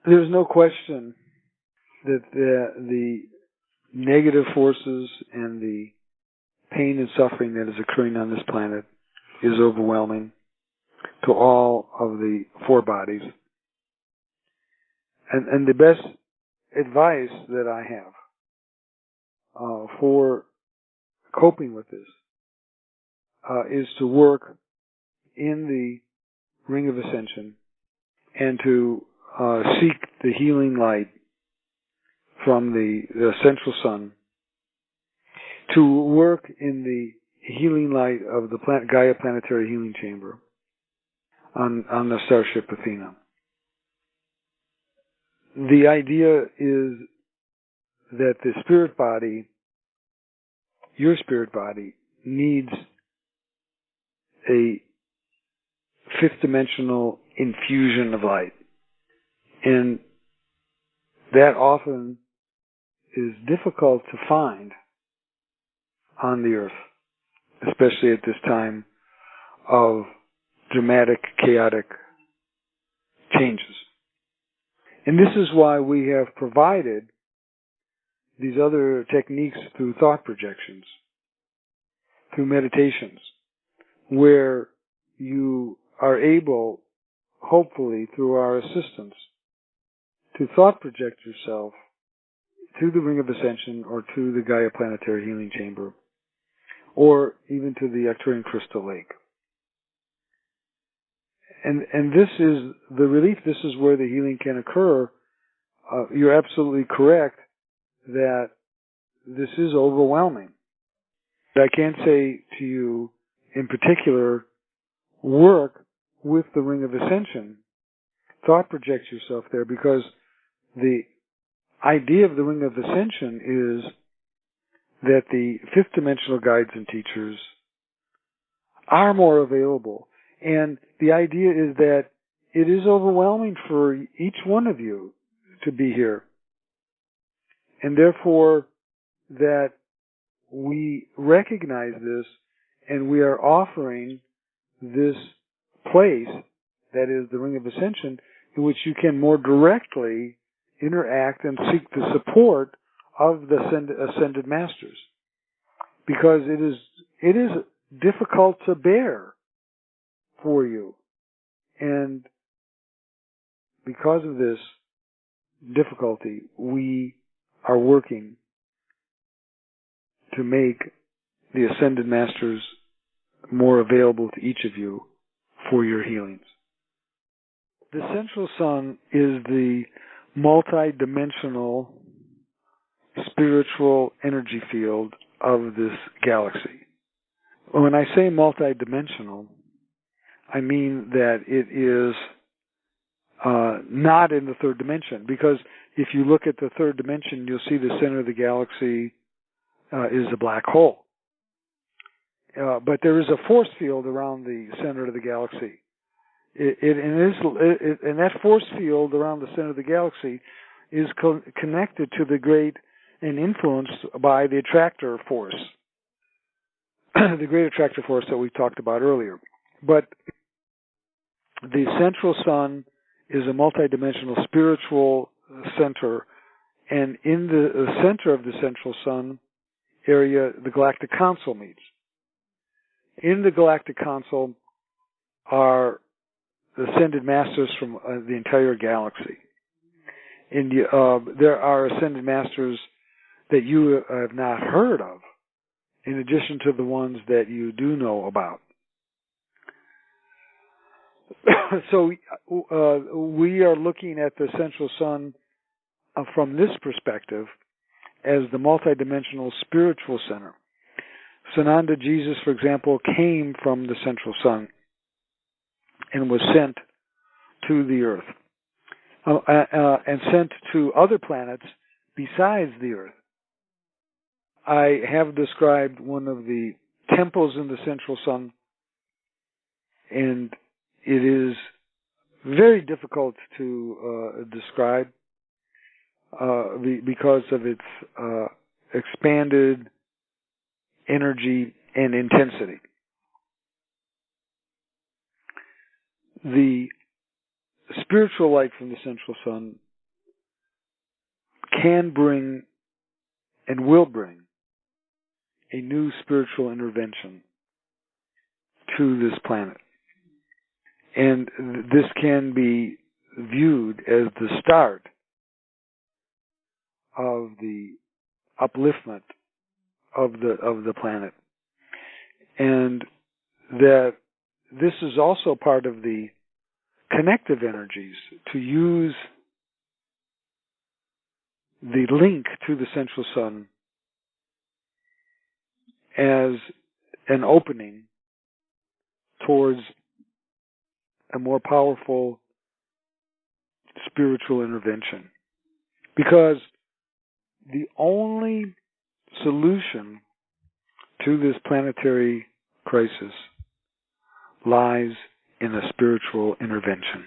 there's no question that the negative forces and the pain and suffering that is occurring on this planet is overwhelming to all of the four bodies. And the best advice that I have for coping with this is to work in the Ring of Ascension and to seek the healing light from the central sun, to work in the healing light of the Gaia Planetary Healing Chamber on the starship Athena. The idea is that the spirit body, your spirit body, needs a fifth dimensional infusion of light. And that often is difficult to find on the earth, especially at this time of dramatic, chaotic changes. And this is why we have provided these other techniques through thought projections, through meditations, where you are able, hopefully through our assistance, to thought project yourself to the Ring of Ascension or to the Gaia Planetary Healing Chamber, or even to the Arcturian Crystal Lake. And this is the relief, this is where the healing can occur. You're absolutely correct that this is overwhelming. I can't say to you in particular, work with the Ring of Ascension, thought project yourself there, because the idea of the Ring of Ascension is that the fifth dimensional guides and teachers are more available. And the idea is that it is overwhelming for each one of you to be here. And therefore, that we recognize this and we are offering this place, that is the Ring of Ascension, in which you can more directly interact and seek the support of the ascended masters. Because it is difficult to bear for you. And because of this difficulty, we are working to make the ascended masters more available to each of you for your healings. The central sun is the multi-dimensional spiritual energy field of this galaxy. When I say multi-dimensional, I mean that it is not in the third dimension, because if you look at the third dimension, you'll see the center of the galaxy is a black hole. But there is a force field around the center of the galaxy. And that force field around the center of the galaxy is connected to the great and influenced by the attractor force, the great attractor force that we talked about earlier. But the central sun is a multidimensional spiritual center, and in the center of the central sun area, the Galactic Council meets. In the Galactic Council are the ascended masters from the entire galaxy. And there are ascended masters that you have not heard of, in addition to the ones that you do know about. So we are looking at the central sun from this perspective as the multidimensional spiritual center. Sananda Jesus, for example, came from the central sun and was sent to the earth and sent to other planets besides the earth. I have described one of the temples in the central sun, and it is very difficult to describe because of its expanded energy and intensity. The spiritual light from the central sun can bring and will bring a new spiritual intervention to this planet. And this can be viewed as the start of the upliftment of the planet. And that this is also part of the connective energies to use the link to the central sun as an opening towards a more powerful spiritual intervention. Because the only solution to this planetary crisis lies in a spiritual intervention.